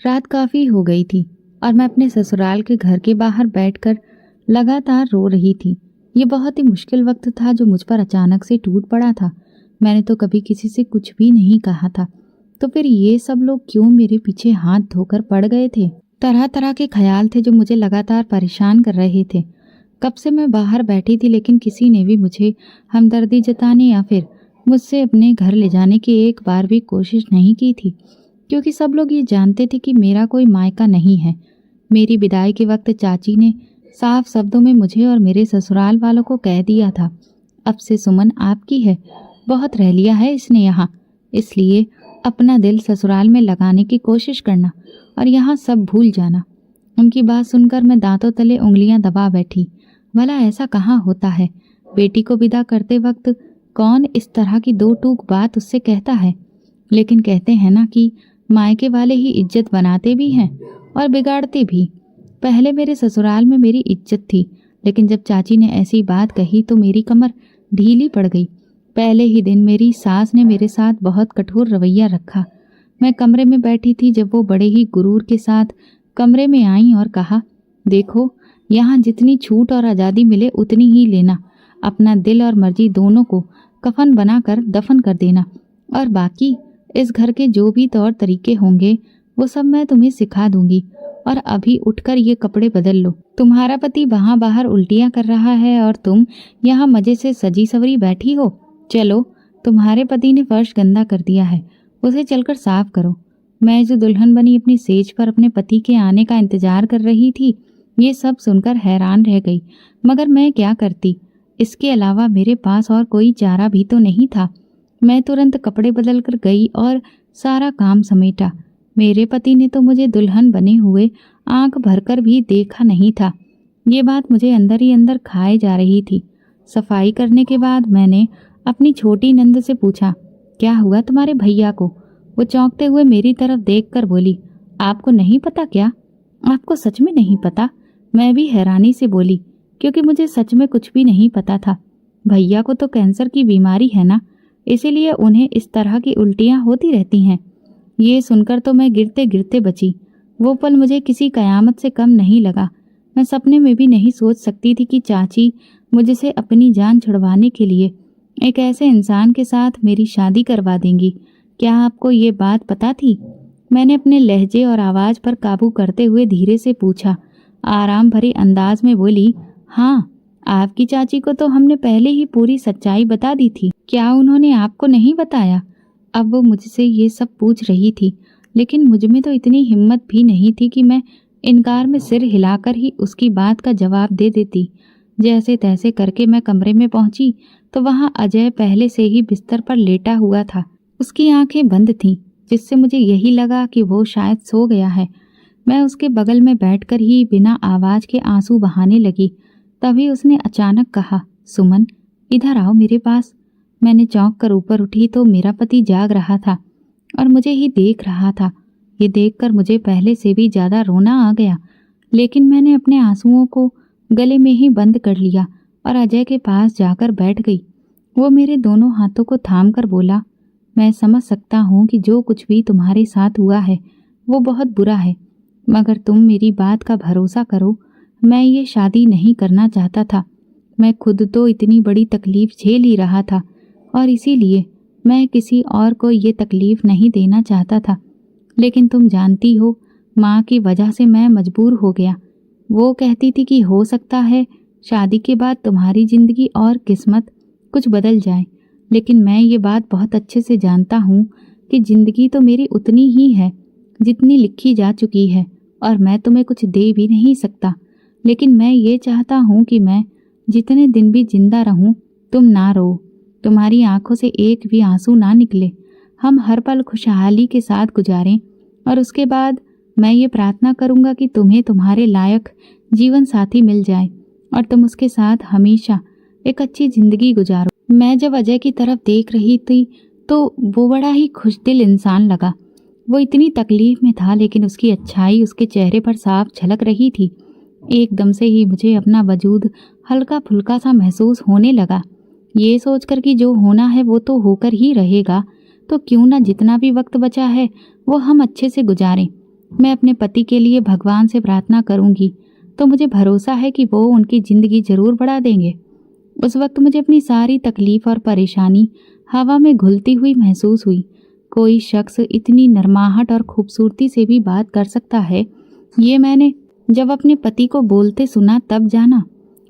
रात काफ़ी हो गई थी और मैं अपने ससुराल के घर के बाहर बैठकर लगातार रो रही थी। ये बहुत ही मुश्किल वक्त था जो मुझ पर अचानक से टूट पड़ा था। मैंने तो कभी किसी से कुछ भी नहीं कहा था, तो फिर ये सब लोग क्यों मेरे पीछे हाथ धोकर पड़ गए थे। तरह तरह के ख्याल थे जो मुझे लगातार परेशान कर रहे थे। कब से मैं बाहर बैठी थी, लेकिन किसी ने भी मुझे हमदर्दी जताने या फिर मुझसे अपने घर ले जाने की एक बार भी कोशिश नहीं की थी, क्योंकि सब लोग ये जानते थे कि मेरा कोई मायका नहीं है। मेरी विदाई के वक्त चाची ने साफ शब्दों में मुझे और मेरे ससुराल वालों को कह दिया था, अब से सुमन आपकी है, बहुत रह लिया है इसने यहाँ, इसलिए अपना दिल ससुराल में लगाने की कोशिश करना और यहाँ सब भूल जाना। उनकी बात सुनकर मैं दांतों तले उंगलियां दबा बैठी। भला ऐसा कहाँ होता है, बेटी को विदा करते वक्त कौन इस तरह की दो टूक बात उससे कहता है। लेकिन कहते हैं ना कि मायके वाले ही इज्जत बनाते भी हैं और बिगाड़ते भी। पहले मेरे ससुराल में मेरी इज्जत थी, लेकिन जब चाची ने ऐसी बात कही तो मेरी कमर ढीली पड़ गई। पहले ही दिन मेरी सास ने मेरे साथ बहुत कठोर रवैया रखा। मैं कमरे में बैठी थी जब वो बड़े ही गुरूर के साथ कमरे में आई और कहा, देखो यहाँ जितनी छूट और आज़ादी मिले उतनी ही लेना, अपना दिल और मर्जी दोनों को कफन बनाकर दफन कर देना, और बाकी इस घर के जो भी तौर तरीके होंगे वो सब मैं तुम्हें सिखा दूंगी। और अभी उठकर ये कपड़े बदल लो, तुम्हारा पति वहाँ बाहर उल्टियाँ कर रहा है और तुम यहाँ मजे से सजी सवरी बैठी हो। चलो, तुम्हारे पति ने फर्श गंदा कर दिया है, उसे चलकर साफ करो। मैं जो दुल्हन बनी अपनी सेज पर अपने पति के आने का इंतजार कर रही थी, ये सब सुनकर हैरान रह गई, मगर मैं क्या करती। इसके अलावा मेरे पास और कोई चारा भी तो नहीं था। मैं तुरंत कपड़े बदल कर गई और सारा काम समेटा। मेरे पति ने तो मुझे दुल्हन बने हुए आंख भरकर भी देखा नहीं था। ये बात मुझे अंदर ही अंदर खाए जा रही थी। सफाई करने के बाद मैंने अपनी छोटी नंद से पूछा, क्या हुआ तुम्हारे भैया को? वो चौंकते हुए मेरी तरफ देखकर बोली, आपको नहीं पता क्या? आपको सच में नहीं पता? मैं भी हैरानी से बोली, क्योंकि मुझे सच में कुछ भी नहीं पता था। भैया को तो कैंसर की बीमारी है ना, इसीलिए उन्हें इस तरह की उल्टियाँ होती रहती हैं। ये सुनकर तो मैं गिरते गिरते बची। वो पल मुझे किसी कयामत से कम नहीं लगा। मैं सपने में भी नहीं सोच सकती थी कि चाची मुझसे अपनी जान छुड़वाने के लिए एक ऐसे इंसान के साथ मेरी शादी करवा देंगी। क्या आपको ये बात पता थी? मैंने अपने लहजे और आवाज़ पर काबू करते हुए धीरे से पूछा। आराम भरे अंदाज में बोली, हाँ, आपकी चाची को तो हमने पहले ही पूरी सच्चाई बता दी थी। क्या उन्होंने आपको नहीं बताया? अब वो मुझसे ये सब पूछ रही थी, लेकिन मुझ में तो इतनी हिम्मत भी नहीं थी कि मैं इनकार में सिर हिलाकर ही उसकी बात का जवाब दे देती। जैसे तैसे करके मैं कमरे में पहुंची तो वहाँ अजय पहले से ही बिस्तर पर लेटा हुआ था। उसकी आंखें बंद थीं, जिससे मुझे यही लगा कि वो शायद सो गया है। मैं उसके बगल में बैठकर ही बिना आवाज़ के आंसू बहाने लगी। तभी उसने अचानक कहा, सुमन, इधर आओ मेरे पास। मैंने चौंक कर ऊपर उठी तो मेरा पति जाग रहा था और मुझे ही देख रहा था। ये देखकर मुझे पहले से भी ज़्यादा रोना आ गया, लेकिन मैंने अपने आंसुओं को गले में ही बंद कर लिया और अजय के पास जाकर बैठ गई। वो मेरे दोनों हाथों को थाम कर बोला, मैं समझ सकता हूँ कि जो कुछ भी तुम्हारे साथ हुआ है वो बहुत बुरा है, मगर तुम मेरी बात का भरोसा करो, मैं ये शादी नहीं करना चाहता था। मैं खुद तो इतनी बड़ी तकलीफ झेल ही रहा था और इसीलिए मैं किसी और को ये तकलीफ नहीं देना चाहता था। लेकिन तुम जानती हो, माँ की वजह से मैं मजबूर हो गया। वो कहती थी कि हो सकता है शादी के बाद तुम्हारी ज़िंदगी और किस्मत कुछ बदल जाए, लेकिन मैं ये बात बहुत अच्छे से जानता हूँ कि ज़िंदगी तो मेरी उतनी ही है जितनी लिखी जा चुकी है और मैं तुम्हें कुछ दे भी नहीं सकता। लेकिन मैं ये चाहता हूँ कि मैं जितने दिन भी जिंदा रहूँ तुम ना रो, तुम्हारी आंखों से एक भी आंसू ना निकले। हम हर पल खुशहाली के साथ गुजारें और उसके बाद मैं ये प्रार्थना करूँगा कि तुम्हें तुम्हारे लायक जीवन साथी मिल जाए और तुम उसके साथ हमेशा एक अच्छी ज़िंदगी गुजारो। मैं जब अजय की तरफ देख रही थी तो वो बड़ा ही खुशदिल इंसान लगा। वो इतनी तकलीफ में था, लेकिन उसकी अच्छाई उसके चेहरे पर साफ झलक रही थी। एकदम से ही मुझे अपना वजूद हल्का फुल्का सा महसूस होने लगा। ये सोचकर कि जो होना है वो तो होकर ही रहेगा, तो क्यों ना जितना भी वक्त बचा है वो हम अच्छे से गुजारें। मैं अपने पति के लिए भगवान से प्रार्थना करूंगी तो मुझे भरोसा है कि वो उनकी जिंदगी जरूर बढ़ा देंगे। उस वक्त मुझे अपनी सारी तकलीफ और परेशानी हवा में घुलती हुई महसूस हुई। कोई शख्स इतनी नरमाहट और खूबसूरती से भी बात कर सकता है, ये मैंने जब अपने पति को बोलते सुना तब जाना।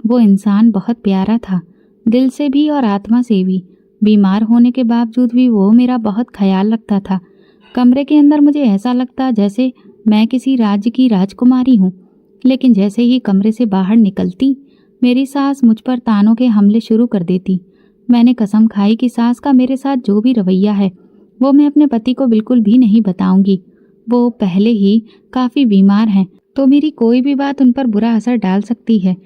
वो इंसान बहुत प्यारा था, दिल से भी और आत्मा से भी। बीमार होने के बावजूद भी वो मेरा बहुत ख्याल रखता था। कमरे के अंदर मुझे ऐसा लगता जैसे मैं किसी राज्य की राजकुमारी हूँ, लेकिन जैसे ही कमरे से बाहर निकलती मेरी सास मुझ पर तानों के हमले शुरू कर देती। मैंने कसम खाई कि सास का मेरे साथ जो भी रवैया है वो मैं अपने पति को बिल्कुल भी नहीं बताऊंगी। वो पहले ही काफ़ी बीमार हैं, तो मेरी कोई भी बात उन पर बुरा असर डाल सकती है।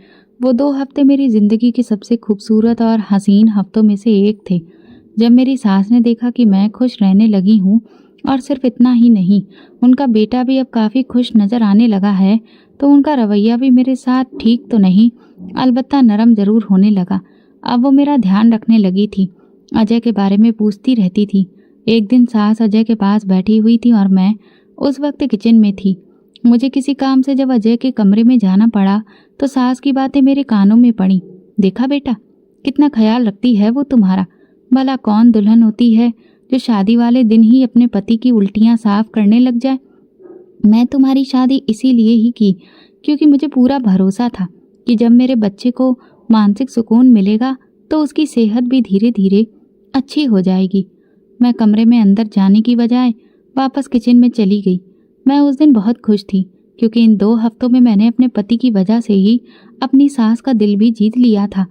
वो 2 हफ्ते मेरी ज़िंदगी के सबसे खूबसूरत और हसीन हफ्तों में से एक थे। जब मेरी सास ने देखा कि मैं खुश रहने लगी हूँ, और सिर्फ इतना ही नहीं, उनका बेटा भी अब काफ़ी खुश नज़र आने लगा है, तो उनका रवैया भी मेरे साथ ठीक तो नहीं, अलबत्ता नरम ज़रूर होने लगा। अब वो मेरा ध्यान रखने लगी थी, अजय के बारे में पूछती रहती थी। एक दिन सास अजय के पास बैठी हुई थी और मैं उस वक्त किचन में थी। मुझे किसी काम से जब अजय के कमरे में जाना पड़ा तो सास की बातें मेरे कानों में पड़ी। देखा बेटा, कितना ख्याल रखती है वो तुम्हारा। भला कौन दुल्हन होती है जो शादी वाले दिन ही अपने पति की उल्टियां साफ करने लग जाए। मैं तुम्हारी शादी इसीलिए ही की क्योंकि मुझे पूरा भरोसा था कि जब मेरे बच्चे को मानसिक सुकून मिलेगा तो उसकी सेहत भी धीरे धीरे अच्छी हो जाएगी। मैं कमरे में अंदर जाने की बजाय वापस किचन में चली गई। मैं उस दिन बहुत खुश थी क्योंकि इन 2 हफ्तों में मैंने अपने पति की वजह से ही अपनी सास का दिल भी जीत लिया था।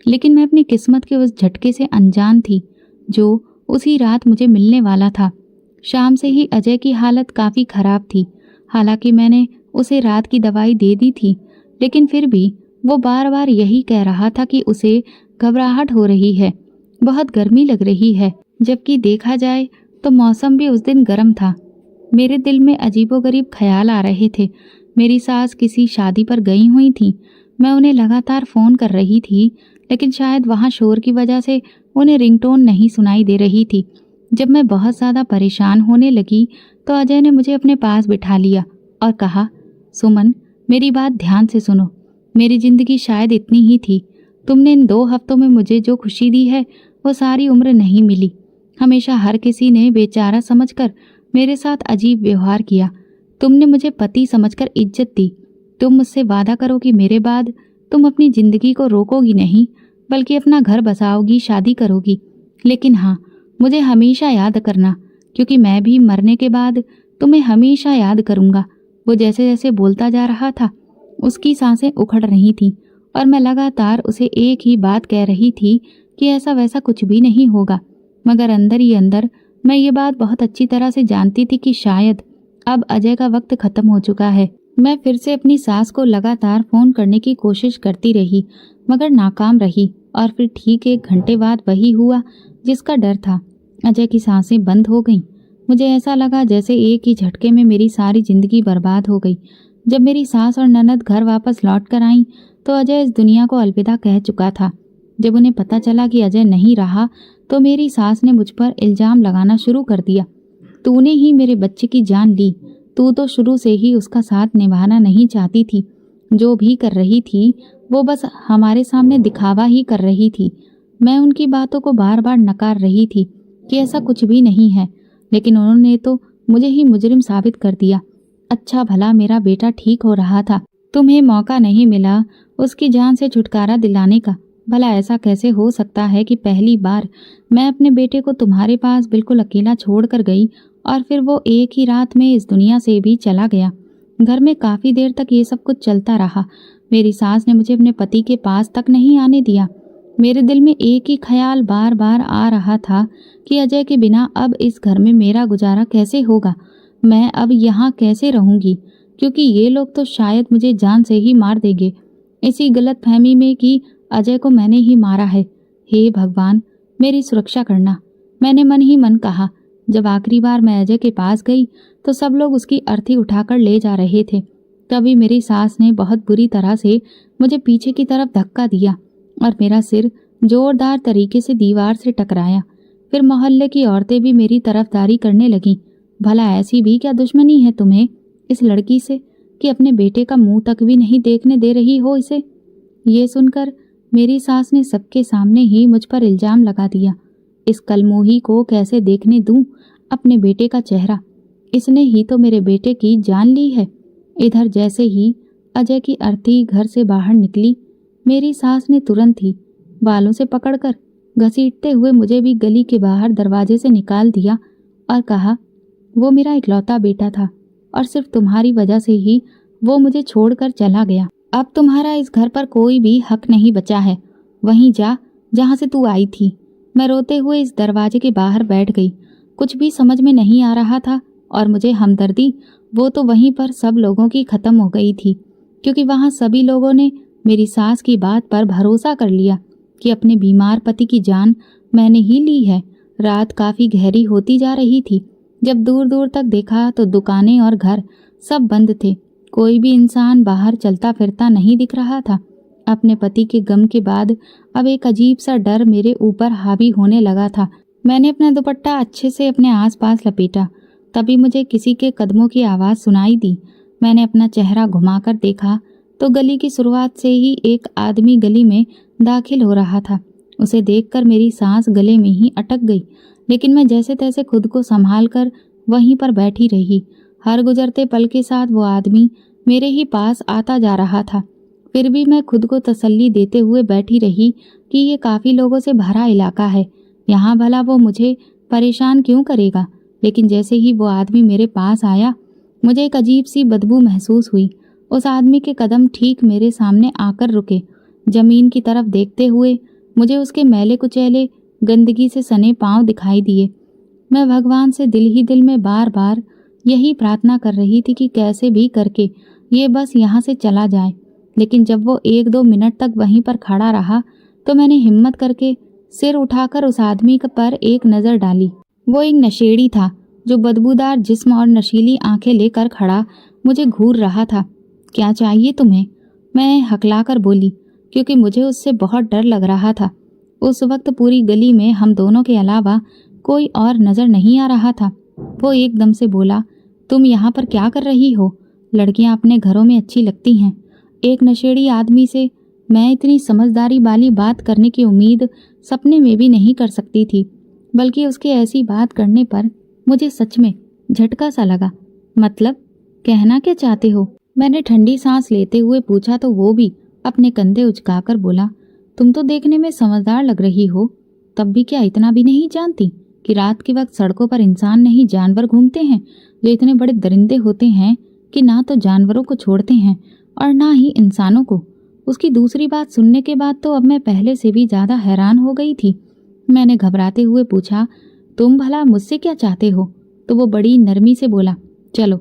लेकिन मैं अपनी किस्मत के उस झटके से अनजान थी जो उसी रात मुझे मिलने वाला था। शाम से ही अजय की हालत काफ़ी ख़राब थी। हालांकि मैंने उसे रात की दवाई दे दी थी, लेकिन फिर भी वो बार बार यही कह रहा था कि उसे घबराहट हो रही है, बहुत गर्मी लग रही है, जबकि देखा जाए तो मौसम भी उस दिन गर्म था। मेरे दिल में अजीबोगरीब ख्याल आ रहे थे। मेरी सास किसी शादी पर गई हुई थी। मैं उन्हें लगातार फ़ोन कर रही थी, लेकिन शायद वहाँ शोर की वजह से उन्हें रिंगटोन नहीं सुनाई दे रही थी। जब मैं बहुत ज़्यादा परेशान होने लगी तो अजय ने मुझे अपने पास बिठा लिया और कहा, सुमन, मेरी बात ध्यान से सुनो। मेरी ज़िंदगी शायद इतनी ही थी। तुमने इन 2 हफ्तों में मुझे जो खुशी दी है वो सारी उम्र नहीं मिली। हमेशा हर किसी ने बेचारा समझकर मेरे साथ अजीब व्यवहार किया। तुमने मुझे पति समझकर इज्जत दी। तुम मुझसे वादा करो कि मेरे बाद तुम अपनी ज़िंदगी को रोकोगी नहीं, बल्कि अपना घर बसाओगी, शादी करोगी। लेकिन हाँ, मुझे हमेशा याद करना, क्योंकि मैं भी मरने के बाद तुम्हें हमेशा याद करूँगा। वो जैसे जैसे बोलता जा रहा था उसकी सांसें उखड़ रही थीं और मैं लगातार उसे एक ही बात कह रही थी कि ऐसा वैसा कुछ भी नहीं होगा। मगर अंदर ही अंदर मैं ये बात बहुत अच्छी तरह से जानती थी कि शायद अब अजय का वक्त खत्म हो चुका है। मैं फिर से अपनी सास को लगातार फ़ोन करने की कोशिश करती रही, मगर नाकाम रही। और फिर ठीक 1 घंटे बाद वही हुआ जिसका डर था। अजय की सांसें बंद हो गईं। मुझे ऐसा लगा जैसे एक ही झटके में मेरी सारी ज़िंदगी बर्बाद हो गई। जब मेरी सास और ननद घर वापस लौट कर आईं तो अजय इस दुनिया को अलविदा कह चुका था। जब उन्हें पता चला कि अजय नहीं रहा तो मेरी सास ने मुझ पर इल्ज़ाम लगाना शुरू कर दिया। तूने ही मेरे बच्चे की जान ली। तू तो शुरू से ही उसका साथ निभाना नहीं चाहती थी। जो भी कर रही थी वो बस हमारे सामने दिखावा ही कर रही थी। मैं उनकी बातों को बार बार नकार रही थी कि ऐसा कुछ भी नहीं है, लेकिन उन्होंने तो मुझे ही मुजरिम साबित कर दिया। अच्छा भला मेरा बेटा ठीक हो रहा था। तुम्हें मौका नहीं मिला उसकी जान से छुटकारा दिलाने का। भला ऐसा कैसे हो सकता है कि पहली बार मैं अपने बेटे को तुम्हारे पास बिल्कुल अकेला छोड़ कर गई और फिर वो एक ही रात में इस दुनिया से भी चला गया। घर में काफ़ी देर तक ये सब कुछ चलता रहा। मेरी सास ने मुझे अपने पति के पास तक नहीं आने दिया। मेरे दिल में एक ही ख्याल बार बार आ रहा था कि अजय के बिना अब इस घर में मेरा गुजारा कैसे होगा। मैं अब यहाँ कैसे रहूँगी, क्योंकि ये लोग तो शायद मुझे जान से ही मार देंगे, इसी गलत फहमी में कि अजय को मैंने ही मारा है। हे भगवान, मेरी सुरक्षा करना, मैंने मन ही मन कहा। जब आखिरी बार मैं अजय के पास गई तो सब लोग उसकी अर्थी उठाकर ले जा रहे थे। तभी मेरी सास ने बहुत बुरी तरह से मुझे पीछे की तरफ धक्का दिया और मेरा सिर जोरदार तरीके से दीवार से टकराया। फिर मोहल्ले की औरतें भी मेरी तरफदारी करने लगीं। भला ऐसी भी क्या दुश्मनी है तुम्हें इस लड़की से कि अपने बेटे का मुंह तक भी नहीं देखने दे रही हो इसे। ये सुनकर मेरी सास ने सबके सामने ही मुझ पर इल्जाम लगा दिया। इस कलमोही को कैसे देखने दूं अपने बेटे का चेहरा? इसने ही तो मेरे बेटे की जान ली है। इधर जैसे ही अजय की अर्थी घर से बाहर निकली, मेरी सास ने तुरंत ही बालों से पकड़कर घसीटते हुए मुझे भी गली के बाहर दरवाजे से निकाल दिया और कहा, वो मेरा इकलौता बेटा था और सिर्फ तुम्हारी वजह से ही वो मुझे छोड़कर चला गया। अब तुम्हारा इस घर पर कोई भी हक नहीं बचा है। वहीं जा जहां से तू आई थी। मैं रोते हुए इस दरवाजे के बाहर बैठ गई। कुछ भी समझ में नहीं आ रहा था और मुझे हमदर्दी वो तो वहीं पर सब लोगों की खत्म हो गई थी, क्योंकि वहां सभी लोगों ने मेरी सास की बात पर भरोसा कर लिया कि अपने बीमार पति की जान मैंने ही ली है। रात काफी गहरी होती जा रही थी। जब दूर दूर तक देखा तो दुकानें और घर सब बंद थे। कोई भी इंसान बाहर चलता फिरता नहीं दिख रहा था। अपने पति के गम के बाद अब एक अजीब सा डर मेरे ऊपर हावी होने लगा था। मैंने अपना दुपट्टा अच्छे से अपने आसपास लपेटा। तभी मुझे किसी के कदमों की आवाज़ सुनाई दी। मैंने अपना चेहरा घुमाकर देखा तो गली की शुरुआत से ही एक आदमी गली में दाखिल हो रहा था। उसे देखकर मेरी सांस गले में ही अटक गई, लेकिन मैं जैसे तैसे खुद को संभाल कर वहीं पर बैठी रही। हर गुजरते पल के साथ वो आदमी मेरे ही पास आता जा रहा था। फिर भी मैं खुद को तसल्ली देते हुए बैठी रही कि ये काफ़ी लोगों से भरा इलाका है, यहाँ भला वो मुझे परेशान क्यों करेगा। लेकिन जैसे ही वो आदमी मेरे पास आया, मुझे एक अजीब सी बदबू महसूस हुई। उस आदमी के कदम ठीक मेरे सामने आकर रुके। जमीन की तरफ देखते हुए मुझे उसके मैले कुचैले गंदगी से सने पांव दिखाई दिए। मैं भगवान से दिल ही दिल में बार बार यही प्रार्थना कर रही थी कि कैसे भी करके ये बस यहाँ से चला जाए। लेकिन जब वो 1-2 मिनट तक वहीं पर खड़ा रहा तो मैंने हिम्मत करके सिर उठाकर उस आदमी पर एक नज़र डाली। वो एक नशेड़ी था जो बदबूदार जिस्म और नशीली आंखें लेकर खड़ा मुझे घूर रहा था। क्या चाहिए तुम्हें? मैं हकलाकर बोली, क्योंकि मुझे उससे बहुत डर लग रहा था। उस वक्त पूरी गली में हम दोनों के अलावा कोई और नज़र नहीं आ रहा था। वो एकदम से बोला, तुम यहाँ पर क्या कर रही हो? लड़कियाँ अपने घरों में अच्छी लगती हैं। एक नशेड़ी आदमी से मैं इतनी समझदारी वाली बात करने की उम्मीद सपने में भी नहीं कर सकती थी, बल्कि उसके ऐसी बात करने पर मुझे सच में झटका सा लगा। मतलब कहना क्या चाहते हो? मैंने ठंडी सांस लेते हुए पूछा तो वो भी अपने कंधे उचकाकर बोला, तुम तो देखने में समझदार लग रही हो, तब भी क्या इतना भी नहीं जानती कि रात के वक्त सड़कों पर इंसान नहीं जानवर घूमते हैं जो इतने बड़े दरिंदे होते हैं कि ना तो जानवरों को छोड़ते हैं और ना ही इंसानों को। उसकी दूसरी बात सुनने के बाद तो अब मैं पहले से भी ज़्यादा हैरान हो गई थी। मैंने घबराते हुए पूछा, तुम भला मुझसे क्या चाहते हो? तो वो बड़ी नरमी से बोला, चलो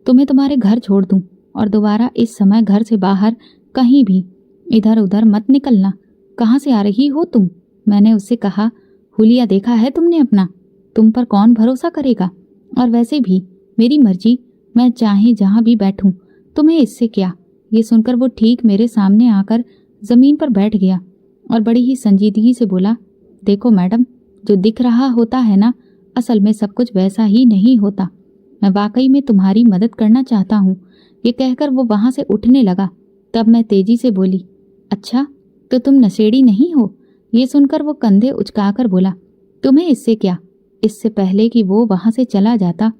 तुम्हें तुम्हारे घर छोड़ दूं और दोबारा इस समय घर से बाहर कहीं भी इधर उधर मत निकलना। कहाँ से आ रही हो तुम? मैंने उससे कहा, हुलिया देखा है तुमने अपना? तुम पर कौन भरोसा करेगा? और वैसे भी मेरी मर्जी, मैं चाहे जहाँ भी बैठूं, तुम्हें इससे क्या? ये सुनकर वो ठीक मेरे सामने आकर ज़मीन पर बैठ गया और बड़ी ही संजीदगी से बोला, देखो मैडम, जो दिख रहा होता है ना, असल में सब कुछ वैसा ही नहीं होता। मैं वाकई में तुम्हारी मदद करना चाहता हूँ। ये कहकर वो वहाँ से उठने लगा। तब मैं तेजी से बोली, अच्छा तो तुम नशेड़ी नहीं हो? ये सुनकर वो कंधे उचकाकर बोला, तुम्हें इससे क्या? इससे पहले कि वो वहाँ से चला जाता,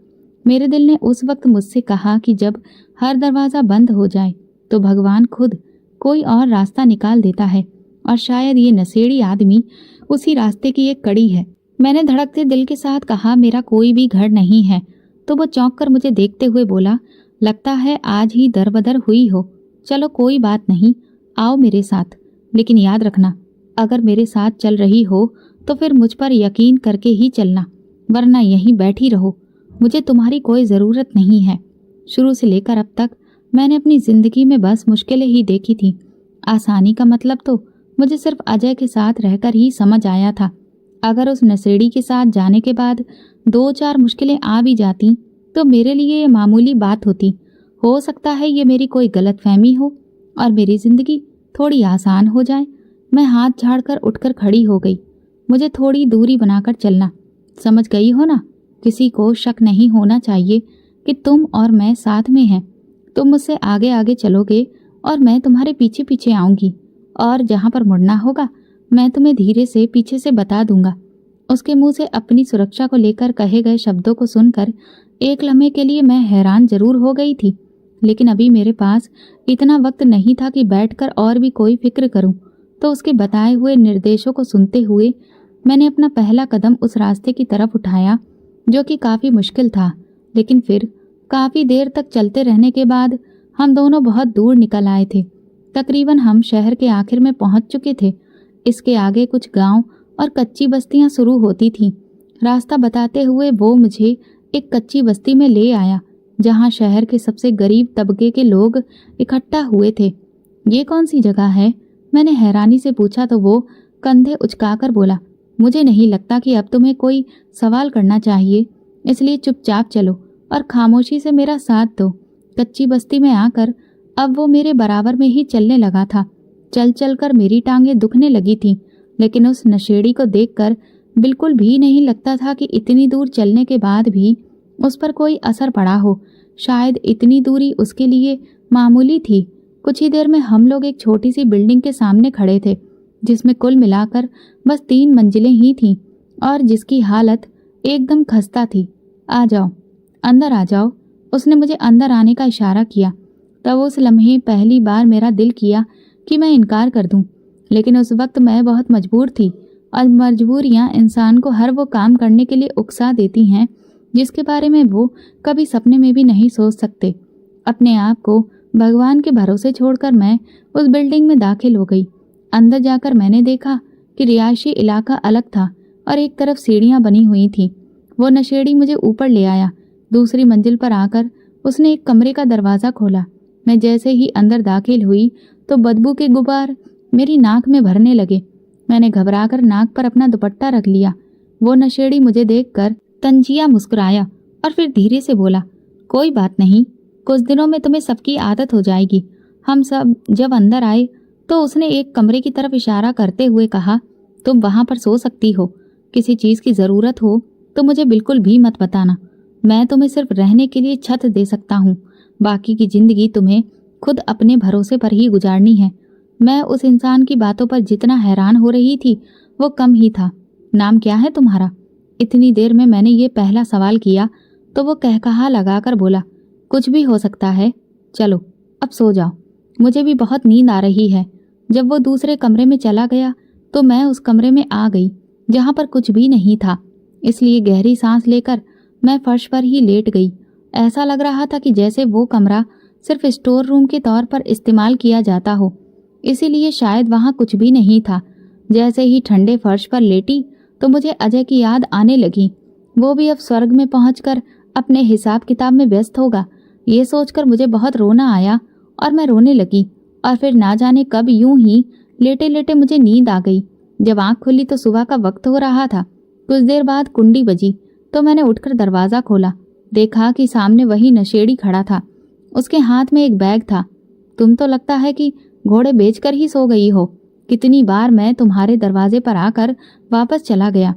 मेरे दिल ने उस वक्त मुझसे कहा कि जब हर दरवाज़ा बंद हो जाए तो भगवान खुद कोई और रास्ता निकाल देता है, और शायद ये नशेड़ी आदमी उसी रास्ते की एक कड़ी है। मैंने धड़कते दिल के साथ कहा, मेरा कोई भी घर नहीं है। तो वो चौंक कर मुझे देखते हुए बोला, लगता है आज ही दरबदर हुई हो। चलो कोई बात नहीं, आओ मेरे साथ, लेकिन याद रखना, अगर मेरे साथ चल रही हो तो फिर मुझ पर यकीन करके ही चलना, वरना यहीं बैठी रहो। मुझे तुम्हारी कोई ज़रूरत नहीं है। शुरू से लेकर अब तक मैंने अपनी ज़िंदगी में बस मुश्किलें ही देखी थी। आसानी का मतलब तो मुझे सिर्फ अजय के साथ रहकर ही समझ आया था। अगर उस नशेड़ी के साथ जाने के बाद 2-4 मुश्किलें आ भी जाती तो मेरे लिए ये मामूली बात होती। हो सकता है ये मेरी कोई गलतफहमी हो और मेरी ज़िंदगी थोड़ी आसान हो जाए। मैं हाथ झाड़कर उठकर खड़ी हो गई। मुझे थोड़ी दूरी बनाकर चलना, समझ गई हो ना? किसी को शक नहीं होना चाहिए कि तुम और मैं साथ में हैं। तुम मुझसे आगे आगे चलोगे और मैं तुम्हारे पीछे पीछे आऊंगी, और जहां पर मुड़ना होगा मैं तुम्हें धीरे से पीछे से बता दूंगा। उसके मुंह से अपनी सुरक्षा को लेकर कहे गए शब्दों को सुनकर एक लम्हे के लिए मैं हैरान जरूर हो गई थी, लेकिन अभी मेरे पास इतना वक्त नहीं था कि बैठकर और भी कोई फिक्र करूं। तो उसके बताए हुए निर्देशों को सुनते हुए मैंने अपना पहला कदम उस रास्ते की तरफ उठाया, जो कि काफी मुश्किल था। लेकिन फिर काफी देर तक चलते रहने के बाद हम दोनों बहुत दूर निकल आए थे। तकरीबन हम शहर के आखिर में पहुंच चुके थे। इसके आगे कुछ गांव और कच्ची बस्तियां शुरू होती थीं। रास्ता बताते हुए वो मुझे एक कच्ची बस्ती में ले आया, जहां शहर के सबसे गरीब तबके के लोग इकट्ठा हुए थे। ये कौन सी जगह है? मैंने हैरानी से पूछा तो वो कंधे उचकाकर बोला, मुझे नहीं लगता कि अब तुम्हें कोई सवाल करना चाहिए, इसलिए चुपचाप चलो और खामोशी से मेरा साथ दो। कच्ची बस्ती में आकर अब वो मेरे बराबर में ही चलने लगा था। चल चल कर मेरी टांगें दुखने लगी थीं, लेकिन उस नशेड़ी को देखकर बिल्कुल भी नहीं लगता था कि इतनी दूर चलने के बाद भी उस पर कोई असर पड़ा हो। शायद इतनी दूरी उसके लिए मामूली थी। कुछ ही देर में हम लोग एक छोटी सी बिल्डिंग के सामने खड़े थे, जिसमें कुल मिलाकर बस 3 मंजिलें ही थीं और जिसकी हालत एकदम खस्ता थी। आ जाओ, अंदर आ जाओ। उसने मुझे अंदर आने का इशारा किया। तब उस लम्हे पहली बार मेरा दिल किया कि मैं इनकार कर दूं, लेकिन उस वक्त मैं बहुत मजबूर थी, और मजबूरियां इंसान को हर वो काम करने के लिए उकसा देती हैं जिसके बारे में वो कभी सपने में भी नहीं सोच सकते। अपने आप को भगवान के भरोसे छोड़कर मैं उस बिल्डिंग में दाखिल हो गई। अंदर जाकर मैंने देखा कि रिहायशी इलाका अलग था और एक तरफ सीढ़ियां बनी हुई थीं। वो नशेड़ी मुझे ऊपर ले आया। दूसरी मंजिल पर आकर उसने एक कमरे का दरवाज़ा खोला। मैं जैसे ही अंदर दाखिल हुई तो बदबू के गुबार मेरी नाक में भरने लगे। मैंने घबराकर नाक पर अपना दुपट्टा रख लिया। वो नशेड़ी मुझे देखकर तंजिया मुस्कुराया और फिर धीरे से बोला, कोई बात नहीं, कुछ दिनों में तुम्हें सबकी आदत हो जाएगी। हम सब जब अंदर आए तो उसने एक कमरे की तरफ इशारा करते हुए कहा, तुम वहां पर सो सकती हो। किसी चीज़ की ज़रूरत हो तो मुझे बिल्कुल भी मत बताना। मैं तुम्हें सिर्फ रहने के लिए छत दे सकता हूँ। बाकी की ज़िंदगी तुम्हें खुद अपने भरोसे पर ही गुजारनी है। मैं उस इंसान की बातों पर जितना हैरान हो रही थी वो कम ही था। नाम क्या है तुम्हारा? इतनी देर में मैंने ये पहला सवाल किया तो वो कहकहा लगाकर बोला, कुछ भी हो सकता है, चलो अब सो जाओ, मुझे भी बहुत नींद आ रही है। जब वो दूसरे कमरे में चला गया तो मैं उस कमरे में आ गई जहाँ पर कुछ भी नहीं था, इसलिए गहरी सांस लेकर मैं फर्श पर ही लेट गई। ऐसा लग रहा था कि जैसे वो कमरा सिर्फ स्टोर रूम के तौर पर इस्तेमाल किया जाता हो, इसीलिए शायद वहाँ कुछ भी नहीं था। जैसे ही ठंडे फर्श पर लेटी तो मुझे अजय की याद आने लगी। वो भी अब स्वर्ग में पहुंचकर अपने हिसाब किताब में व्यस्त होगा। ये सोचकर मुझे बहुत रोना आया और मैं रोने लगी, और फिर ना जाने कब यूं ही लेटे लेटे मुझे नींद आ गई। जब आंख खुली तो सुबह का वक्त हो रहा था। कुछ देर बाद कुंडी बजी तो मैंने उठकर दरवाज़ा खोला। देखा कि सामने वही नशेड़ी खड़ा था। उसके हाथ में एक बैग था। तुम तो लगता है कि घोड़े बेचकर ही सो गई हो। कितनी बार मैं तुम्हारे दरवाजे पर आकर वापस चला गया।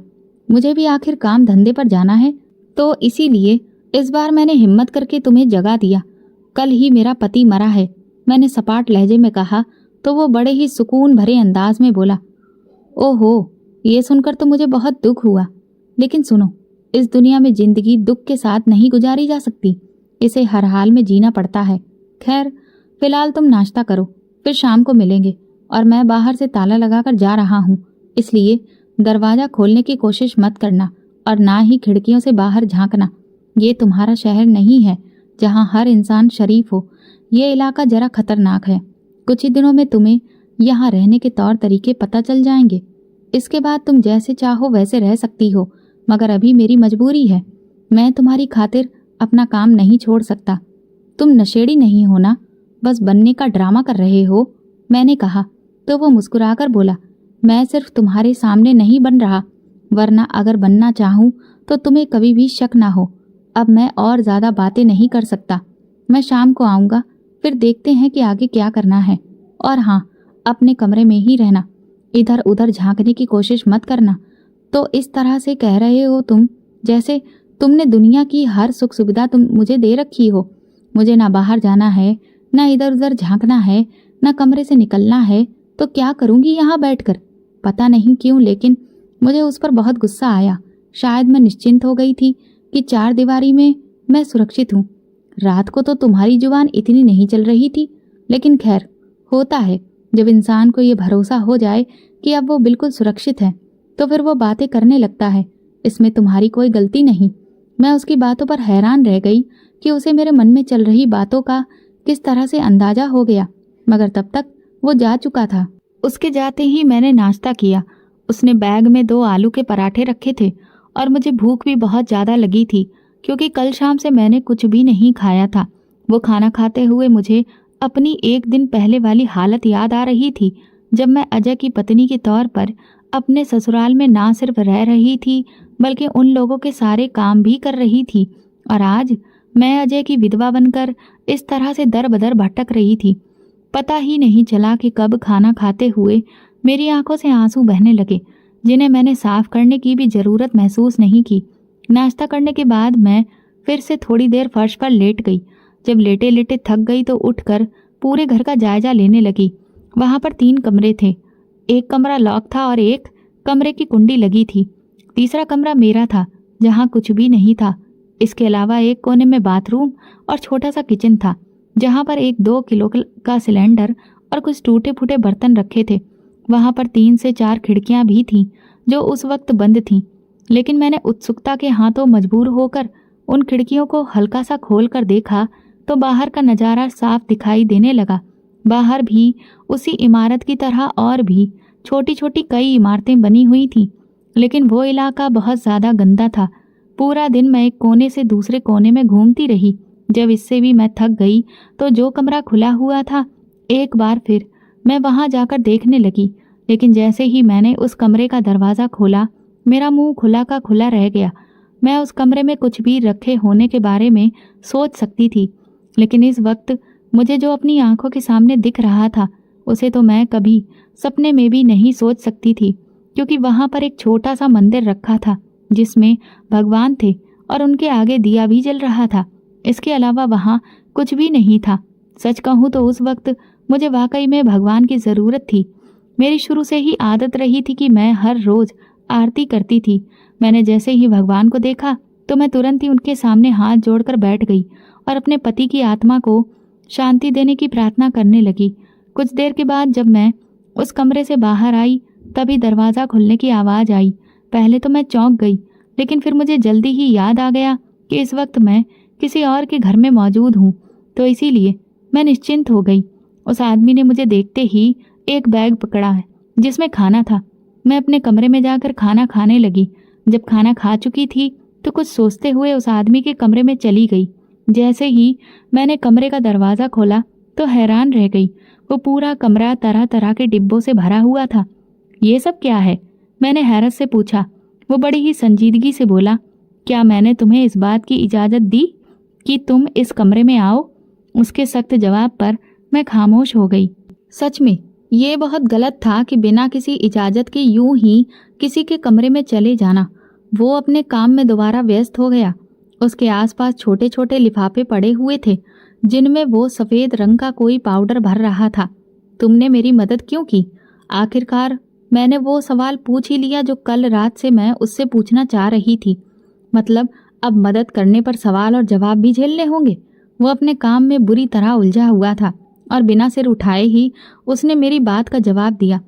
मुझे भी आखिर काम धंधे पर जाना है, तो इसीलिए इस बार मैंने हिम्मत करके तुम्हें जगा दिया। कल ही मेरा पति मरा है, मैंने सपाट लहजे में कहा तो वो बड़े ही सुकून भरे अंदाज में बोला, ओहो, ये सुनकर तो मुझे बहुत दुख हुआ। लेकिन सुनो, इस दुनिया में जिंदगी दुख के साथ नहीं गुजारी जा सकती, इसे हर हाल में जीना पड़ता है। खैर, फिलहाल तुम नाश्ता करो, फिर शाम को मिलेंगे। और मैं बाहर से ताला लगाकर जा रहा हूँ, इसलिए दरवाज़ा खोलने की कोशिश मत करना और ना ही खिड़कियों से बाहर झांकना। ये तुम्हारा शहर नहीं है जहाँ हर इंसान शरीफ हो। ये इलाका जरा खतरनाक है। कुछ ही दिनों में तुम्हें यहाँ रहने के तौर तरीके पता चल जाएंगे। इसके बाद तुम जैसे चाहो वैसे रह सकती हो, मगर अभी मेरी मजबूरी है। मैं तुम्हारी खातिर अपना काम नहीं छोड़ सकता। तुम नशेड़ी नहीं हो ना, बस बनने का ड्रामा कर रहे हो, मैंने कहा। तो वो मुस्कुराकर बोला, मैं सिर्फ तुम्हारे सामने नहीं बन रहा, वरना अगर बनना चाहूँ तो तुम्हें कभी भी शक ना हो। अब मैं और ज़्यादा बातें नहीं कर सकता। मैं शाम को आऊँगा, फिर देखते हैं कि आगे क्या करना है। और हाँ, अपने कमरे में ही रहना, इधर उधर झांकने की कोशिश मत करना। तो इस तरह से कह रहे हो तुम जैसे तुमने दुनिया की हर सुख सुविधा तुम मुझे दे रखी हो। मुझे ना बाहर जाना है, ना इधर उधर झांकना है, ना कमरे से निकलना है, तो क्या करूंगी यहाँ बैठकर? पता नहीं क्यों, लेकिन मुझे उस पर बहुत गुस्सा आया। शायद मैं निश्चिंत हो गई थी कि चार दीवारी में मैं सुरक्षित हूँ। रात को तो तुम्हारी जुबान इतनी नहीं चल रही थी, लेकिन खैर, होता है जब इंसान को ये भरोसा हो जाए कि अब वो बिल्कुल सुरक्षित है, तो फिर वो बातें करने लगता है। इसमें तुम्हारी कोई गलती नहीं। मैं उसकी बातों पर हैरान रह गई कि उसे मेरे मन में चल रही बातों का किस तरह से अंदाजा हो गया, मगर तब तक वो जा चुका था। उसके जाते ही मैंने नाश्ता किया। उसने बैग में 2 आलू के पराठे रखे थे और मुझे भूख भी बहुत ज़्यादा लगी थी, क्योंकि कल शाम से मैंने कुछ भी नहीं खाया था। वो खाना खाते हुए मुझे अपनी एक दिन पहले वाली हालत याद आ रही थी, जब मैं अजय की पत्नी के तौर पर अपने ससुराल में ना सिर्फ रह रही थी, बल्कि उन लोगों के सारे काम भी कर रही थी। और आज मैं अजय की विधवा बनकर इस तरह से दर बदर भटक रही थी। पता ही नहीं चला कि कब खाना खाते हुए मेरी आंखों से आंसू बहने लगे, जिन्हें मैंने साफ करने की भी जरूरत महसूस नहीं की। नाश्ता करने के बाद मैं फिर से थोड़ी देर फर्श पर लेट गई। जब लेटे लेटे थक गई तो उठकर पूरे घर का जायजा लेने लगी। वहां पर 3 कमरे थे। एक कमरा लॉक था और एक कमरे की कुंडी लगी थी। तीसरा कमरा मेरा था, जहां कुछ भी नहीं था। इसके अलावा एक कोने में बाथरूम और छोटा सा किचन था, जहां पर एक 2 किलो का सिलेंडर और कुछ टूटे फूटे बर्तन रखे थे। वहां पर 3 से 4 खिड़कियां भी थीं, जो उस वक्त बंद थीं, लेकिन मैंने उत्सुकता के हाथों मजबूर होकर उन खिड़कियों को हल्का सा खोल कर देखा तो बाहर का नज़ारा साफ दिखाई देने लगा। बाहर भी उसी इमारत की तरह और भी छोटी छोटी कई इमारतें बनी हुई थीं, लेकिन वो इलाका बहुत ज़्यादा गंदा था। पूरा दिन मैं एक कोने से दूसरे कोने में घूमती रही। जब इससे भी मैं थक गई तो जो कमरा खुला हुआ था, एक बार फिर मैं वहां जाकर देखने लगी, लेकिन जैसे ही मैंने उस कमरे का दरवाज़ा खोला, मेरा मुंह खुला का खुला रह गया। मैं उस कमरे में कुछ भी रखे होने के बारे में सोच सकती थी, लेकिन इस वक्त मुझे जो अपनी आंखों के सामने दिख रहा था, उसे तो मैं कभी सपने में भी नहीं सोच सकती थी, क्योंकि वहां पर एक छोटा सा मंदिर रखा था, जिसमें भगवान थे और उनके आगे दिया भी जल रहा था। इसके अलावा वहां कुछ भी नहीं था। सच कहूँ तो उस वक्त मुझे वाकई में भगवान की ज़रूरत थी। मेरी शुरू से ही आदत रही थी कि मैं हर रोज़ आरती करती थी। मैंने जैसे ही भगवान को देखा तो मैं तुरंत ही उनके सामने हाथ जोड़कर बैठ गई और अपने पति की आत्मा को शांति देने की प्रार्थना करने लगी। कुछ देर के बाद जब मैं उस कमरे से बाहर आई, तभी दरवाज़ा खुलने की आवाज़ आई। पहले तो मैं चौंक गई, लेकिन फिर मुझे जल्दी ही याद आ गया कि इस वक्त मैं किसी और के घर में मौजूद हूँ, तो इसीलिए मैं निश्चिंत हो गई। उस आदमी ने मुझे देखते ही एक बैग पकड़ा है जिसमें खाना था। मैं अपने कमरे में जाकर खाना खाने लगी। जब खाना खा चुकी थी तो कुछ सोचते हुए उस आदमी के कमरे में चली गई। जैसे ही मैंने कमरे का दरवाज़ा खोला तो हैरान रह गई। वो पूरा कमरा तरह तरह के डिब्बों से भरा हुआ था। ये सब क्या है? मैंने हैरत से पूछा। वो बड़ी ही संजीदगी से बोला, क्या मैंने तुम्हें इस बात की इजाज़त दी कि तुम इस कमरे में आओ? उसके सख्त जवाब पर मैं खामोश हो गई। सच में ये बहुत गलत था कि बिना किसी इजाज़त के यूं ही किसी के कमरे में चले जाना। वो अपने काम में दोबारा व्यस्त हो गया। उसके आसपास छोटे छोटे लिफाफे पड़े हुए थे, जिनमें वो सफ़ेद रंग का कोई पाउडर भर रहा था। तुमने मेरी मदद क्यों की? आखिरकार मैंने वो सवाल पूछ ही लिया जो कल रात से मैं उससे पूछना चाह रही थी। मतलब अब मदद करने पर सवाल और जवाब भी झेलने होंगे। वो अपने काम में बुरी तरह उलझा हुआ था और बिना सिर उठाए ही उसने मेरी बात का जवाब दिया,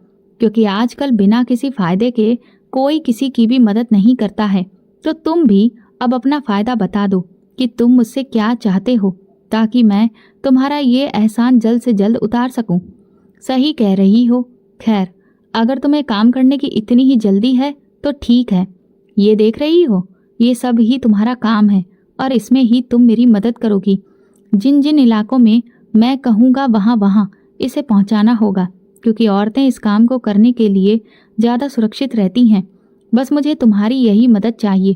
क्योंकि आजकल बिना किसी फायदे के कोई किसी की भी मदद नहीं करता है। तो तुम भी अब अपना फ़ायदा बता दो कि तुम मुझसे क्या चाहते हो, ताकि मैं तुम्हारा ये एहसान जल्द से जल्द उतार सकूं। सही कह रही हो। खैर, अगर तुम्हें काम करने की इतनी ही जल्दी है तो ठीक है। ये देख रही हो, ये सब ही तुम्हारा काम है और इसमें ही तुम मेरी मदद करोगी। जिन जिन इलाकों में मैं कहूँगा वहाँ वहाँ इसे पहुँचाना होगा, क्योंकि औरतें इस काम को करने के लिए ज़्यादा सुरक्षित रहती हैं। बस मुझे तुम्हारी यही मदद चाहिए।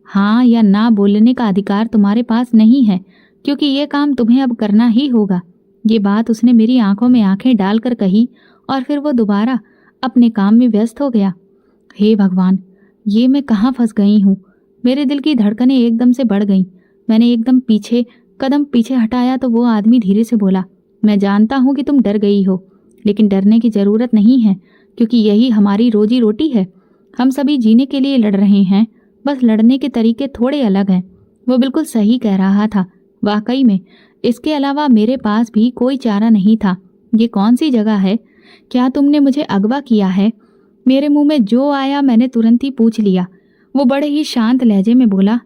हाँ या ना बोलने का अधिकार तुम्हारे पास नहीं है, क्योंकि ये काम तुम्हें अब करना ही होगा। ये बात उसने मेरी आंखों में आंखें डालकर कही और फिर वो दोबारा अपने काम में व्यस्त हो गया। हे भगवान, ये मैं कहाँ फंस गई हूँ? मेरे दिल की धड़कनें एकदम से बढ़ गईं। मैंने एकदम कदम पीछे हटाया तो वो आदमी धीरे से बोला, मैं जानता हूँ कि तुम डर गई हो, लेकिन डरने की जरूरत नहीं है, क्योंकि यही हमारी रोजी रोटी है। हम सभी जीने के लिए लड़ रहे हैं, बस लड़ने के तरीके थोड़े अलग हैं। वो बिल्कुल सही कह रहा था। वाकई में इसके अलावा मेरे पास भी कोई चारा नहीं था। ये कौन सी जगह है? क्या तुमने मुझे अगवा किया है? मेरे मुंह में जो आया मैंने तुरंत ही पूछ लिया। वो बड़े ही शांत लहजे में बोला,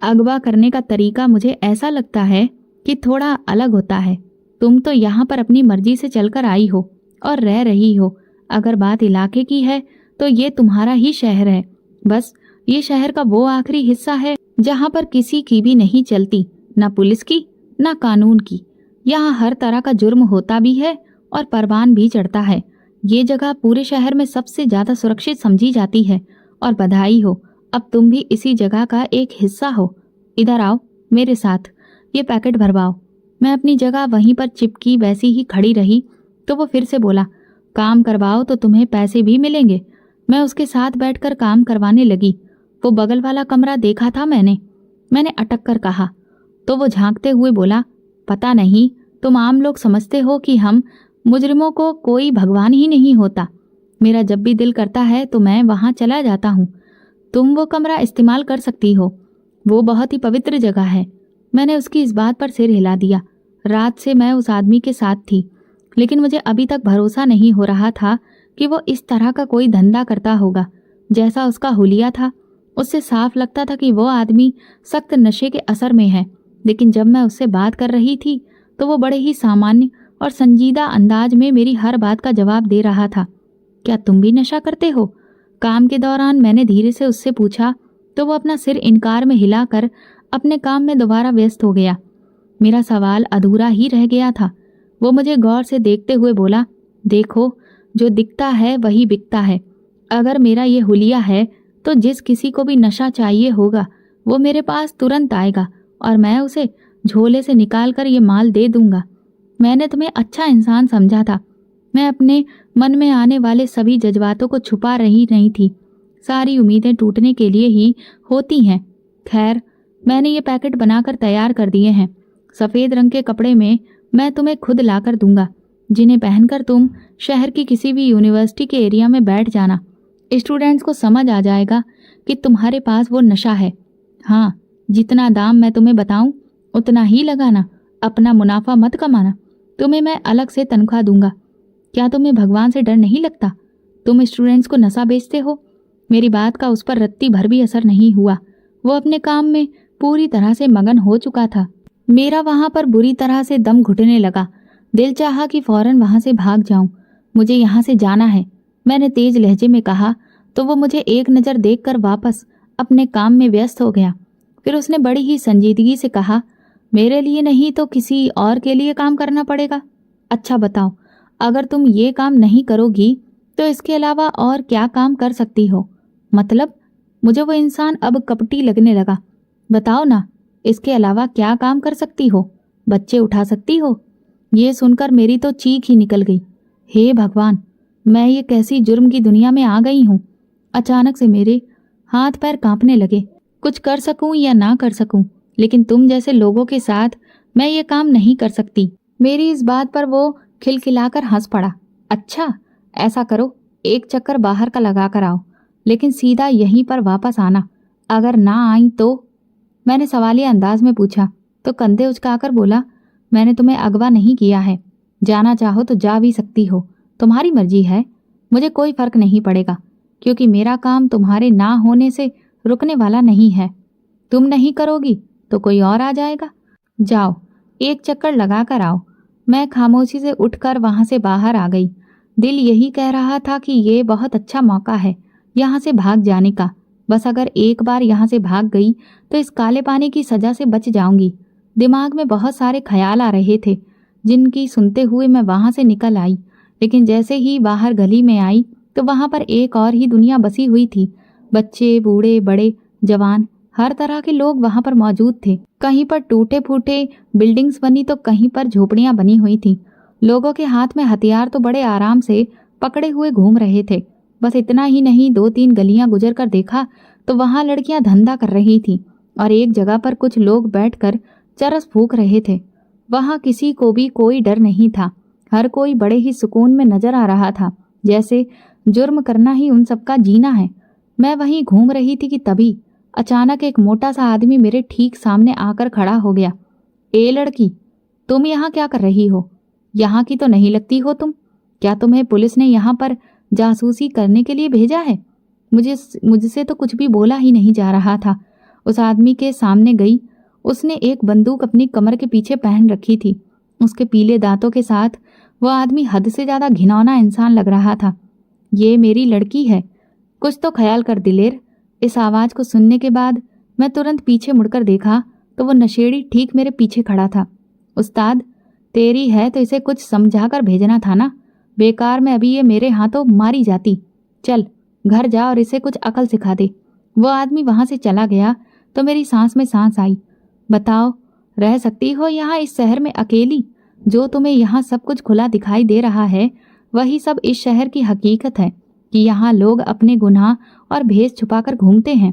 अगवा करने का तरीका मुझे ऐसा लगता है कि थोड़ा अलग होता है। तुम तो यहाँ पर अपनी मर्जी से चलकर आई हो और रह रही हो। अगर बात इलाके की है तो ये तुम्हारा ही शहर है। बस ये शहर का वो आखिरी हिस्सा है जहाँ पर किसी की भी नहीं चलती, ना पुलिस की ना कानून की। यहाँ हर तरह का जुर्म होता भी है और परवान भी चढ़ता है। ये जगह पूरे शहर में सबसे ज्यादा सुरक्षित समझी जाती है। और बधाई हो, अब तुम भी इसी जगह का एक हिस्सा हो। इधर आओ मेरे साथ, ये पैकेट भरवाओ। मैं अपनी जगह वहीं पर चिपकी वैसी ही खड़ी रही तो वो फिर से बोला, काम करवाओ तो तुम्हें पैसे भी मिलेंगे। मैं उसके साथ बैठकर काम करवाने लगी। वो बगल वाला कमरा देखा था मैंने अटक कर कहा। तो वो झांकते हुए बोला, पता नहीं, तुम आम लोग समझते हो कि हम मुजरिमों को कोई भगवान ही नहीं होता। मेरा जब भी दिल करता है तो मैं वहां चला जाता हूँ। तुम वो कमरा इस्तेमाल कर सकती हो, वो बहुत ही पवित्र जगह है। मैंने उसकी इस बात पर सिर हिला दिया। रात से मैं उस आदमी के साथ थी, लेकिन मुझे अभी तक भरोसा नहीं हो रहा था कि वो इस तरह का कोई धंधा करता होगा। जैसा उसका हुलिया था, उससे साफ लगता था कि वो आदमी सख्त नशे के असर में है। लेकिन जब मैं उससे बात कर रही थी तो वो बड़े ही सामान्य और संजीदा अंदाज में मेरी हर बात का जवाब दे रहा था। क्या तुम भी नशा करते हो? काम के दौरान मैंने धीरे से उससे पूछा तो वो अपना सिर इनकार में हिलाकर अपने काम में दोबारा व्यस्त हो गया। मेरा सवाल अधूरा ही रह गया था। वो मुझे गौर से देखते हुए बोला, देखो, जो दिखता है वही बिकता है। अगर मेरा ये हुलिया है तो जिस किसी को भी नशा चाहिए होगा वो मेरे पास तुरंत आएगा और मैं उसे झोले से निकाल कर ये माल दे दूंगा। मैंने तुम्हें अच्छा इंसान समझा था। मैं अपने मन में आने वाले सभी जज्बातों को छुपा रही नहीं थी। सारी उम्मीदें टूटने के लिए ही होती हैं। खैर, मैंने ये पैकेट बनाकर तैयार कर दिए हैं। सफ़ेद रंग के कपड़े में मैं तुम्हें खुद लाकर दूंगा, जिन्हें पहनकर तुम शहर की किसी भी यूनिवर्सिटी के एरिया में बैठ जाना। स्टूडेंट्स को समझ आ जाएगा कि तुम्हारे पास वो नशा है। हाँ, जितना दाम मैं तुम्हें बताऊं उतना ही लगाना। अपना मुनाफा मत कमाना। तुम्हें मैं अलग से तनख्वाह दूंगा। क्या तुम्हें भगवान से डर नहीं लगता? तुम स्टूडेंट्स को नशा बेचते हो। मेरी बात का उस पर रत्ती भर भी असर नहीं हुआ। वो अपने काम में पूरी तरह से मगन हो चुका था। मेरा वहां पर बुरी तरह से दम घुटने लगा। दिल चाहा कि फौरन वहां से भाग जाऊं। मुझे यहाँ से जाना है, मैंने तेज लहजे में कहा। तो वो मुझे एक नज़र देखकर वापस अपने काम में व्यस्त हो गया। फिर उसने बड़ी ही संजीदगी से कहा, मेरे लिए नहीं तो किसी और के लिए काम करना पड़ेगा। अच्छा बताओ, अगर तुम ये काम नहीं करोगी तो इसके अलावा और क्या काम कर सकती हो? मतलब मुझे वो इंसान अब कपटी लगने लगा। बताओ ना, इसके अलावा क्या काम कर सकती हो? बच्चे उठा सकती हो? ये सुनकर मेरी तो चीख ही निकल गई। हे भगवान, मैं ये कैसी जुर्म की दुनिया में आ गई हूँ। अचानक से मेरे हाथ पैर कांपने लगे। कुछ कर सकूं या ना कर सकूं, लेकिन तुम जैसे लोगों के साथ मैं ये काम नहीं कर सकती। मेरी इस बात पर वो खिलखिलाकर हंस पड़ा। अच्छा, ऐसा करो, एक चक्कर बाहर का लगा कर आओ, लेकिन सीधा यहीं पर वापस आना। अगर ना आई तो? मैंने सवालिया अंदाज में पूछा तो कंधे उचकाकर बोला, मैंने तुम्हें अगवा नहीं किया है। जाना चाहो तो जा भी सकती हो, तुम्हारी मर्जी है। मुझे कोई फर्क नहीं पड़ेगा, क्योंकि मेरा काम तुम्हारे ना होने से रुकने वाला नहीं है। तुम नहीं करोगी तो कोई और आ जाएगा। जाओ, एक चक्कर लगा कर आओ। मैं खामोशी से उठकर वहां से बाहर आ गई। दिल यही कह रहा था कि ये बहुत अच्छा मौका है यहाँ से भाग जाने का। बस अगर एक बार यहाँ से भाग गई तो इस काले पानी की सजा से बच जाऊंगी। दिमाग में बहुत सारे ख्याल आ रहे थे, जिनकी सुनते हुए मैं वहां से निकल आई। लेकिन जैसे ही बाहर गली में आई तो वहां पर एक और ही दुनिया बसी हुई थी। बच्चे, बूढ़े, बड़े, जवान, हर तरह के लोग वहां पर मौजूद थे। कहीं पर टूटे फूटे बिल्डिंग्स बनी तो कहीं पर झोपड़ियां बनी हुई थीं। लोगों के हाथ में हथियार तो बड़े आराम से पकड़े हुए घूम रहे थे। बस इतना ही नहीं, 2-3 गलियां गुजर कर देखा तो वहां लड़कियां धंधा कर रही थीं और एक जगह पर कुछ लोग बैठकर चरस फूंक रहे थे। वहां किसी को भी कोई डर नहीं था। हर कोई बड़े ही सुकून में नजर आ रहा था, जैसे जुर्म करना ही उन सबका जीना है। मैं वहीं घूम रही थी कि तभी अचानक एक मोटा सा आदमी मेरे ठीक सामने आकर खड़ा हो गया। ए लड़की, तुम यहाँ क्या कर रही हो? यहाँ की तो नहीं लगती हो तुम। क्या तुम्हें पुलिस ने यहाँ पर जासूसी करने के लिए भेजा है? मुझसे तो कुछ भी बोला ही नहीं जा रहा था। उस आदमी के सामने गई। उसने एक बंदूक अपनी कमर के पीछे पहन रखी थी। उसके पीले दांतों के साथ वह आदमी हद से ज्यादा घिनौना इंसान लग रहा था। ये मेरी लड़की है, कुछ तो ख्याल कर दिलेर। इस आवाज को सुनने के बाद मैं तुरंत पीछे मुड़कर देखा तो वो नशेड़ी ठीक मेरे पीछे खड़ा था। उस्ताद, तेरी है तो इसे कुछ समझा कर भेजना था ना। बेकार में अभी ये मेरे हाथों मारी जाती। चल घर जा और इसे कुछ अकल सिखा दे। वो आदमी वहां से चला गया तो मेरी सांस में सांस आई। बताओ, रह सकती हो यहाँ इस शहर में अकेली? जो तुम्हें यहाँ सब कुछ खुला दिखाई दे रहा है वही सब इस शहर की हकीकत है कि यहाँ लोग अपने गुनाह और भेष छुपाकर घूमते हैं।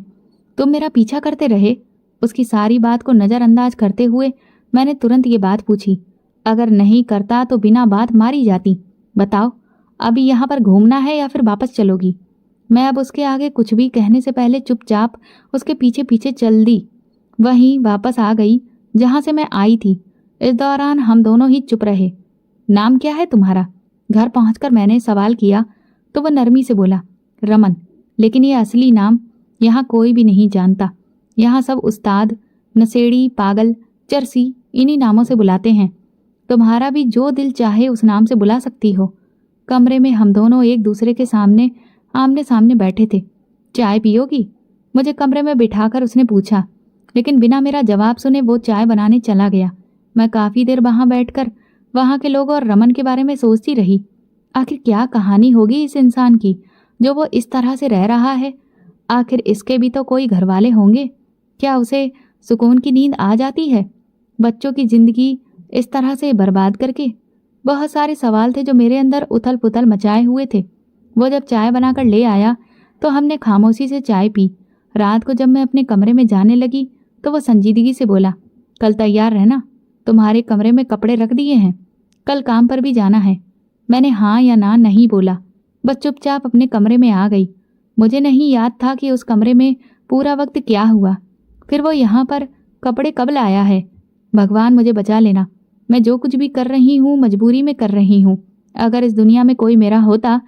तुम मेरा पीछा करते रहे। उसकी सारी बात को नजरअंदाज करते हुए मैंने तुरंत ये बात पूछी, अगर नहीं करता तो बिना बात मारी जाती। बताओ, अभी यहाँ पर घूमना है या फिर वापस चलोगी? मैं अब उसके आगे कुछ भी कहने से पहले चुपचाप उसके पीछे पीछे चल दी। वहीं वापस आ गई जहां से मैं आई थी। इस दौरान हम दोनों ही चुप रहे। नाम क्या है तुम्हारा? घर पहुंचकर मैंने सवाल किया तो वह नरमी से बोला, रमन। लेकिन ये असली नाम यहाँ कोई भी नहीं जानता। यहाँ सब उस्ताद, नशेड़ी, पागल, चरसी इन्हीं नामों से बुलाते हैं। तुम्हारा भी जो दिल चाहे उस नाम से बुला सकती हो। कमरे में हम दोनों एक दूसरे के सामने आमने सामने बैठे थे। चाय पियोगी? मुझे कमरे में बिठाकर उसने पूछा, लेकिन बिना मेरा जवाब सुने वो चाय बनाने चला गया। मैं काफी देर वहां बैठकर वहां के लोगों और रमन के बारे में सोचती रही। आखिर क्या कहानी होगी इस इंसान की जो वो इस तरह से रह रहा है? आखिर इसके भी तो कोई घरवाले होंगे। क्या उसे सुकून की नींद आ जाती है बच्चों की जिंदगी इस तरह से बर्बाद करके? बहुत सारे सवाल थे जो मेरे अंदर उथल पुथल मचाए हुए थे। वो जब चाय बनाकर ले आया तो हमने खामोशी से चाय पी। रात को जब मैं अपने कमरे में जाने लगी तो वो संजीदगी से बोला, कल तैयार रहना, तुम्हारे कमरे में कपड़े रख दिए हैं, कल काम पर भी जाना है। मैंने हाँ या ना नहीं बोला, बस चुपचाप अपने कमरे में आ गई। मुझे नहीं याद था कि उस कमरे में पूरा वक्त क्या हुआ, फिर वो यहाँ पर कपड़े कब लाया है। भगवान मुझे बचा लेना। मैं जो कुछ भी कर रही हूँ मजबूरी में कर रही हूँ। अगर इस दुनिया में कोई मेरा होता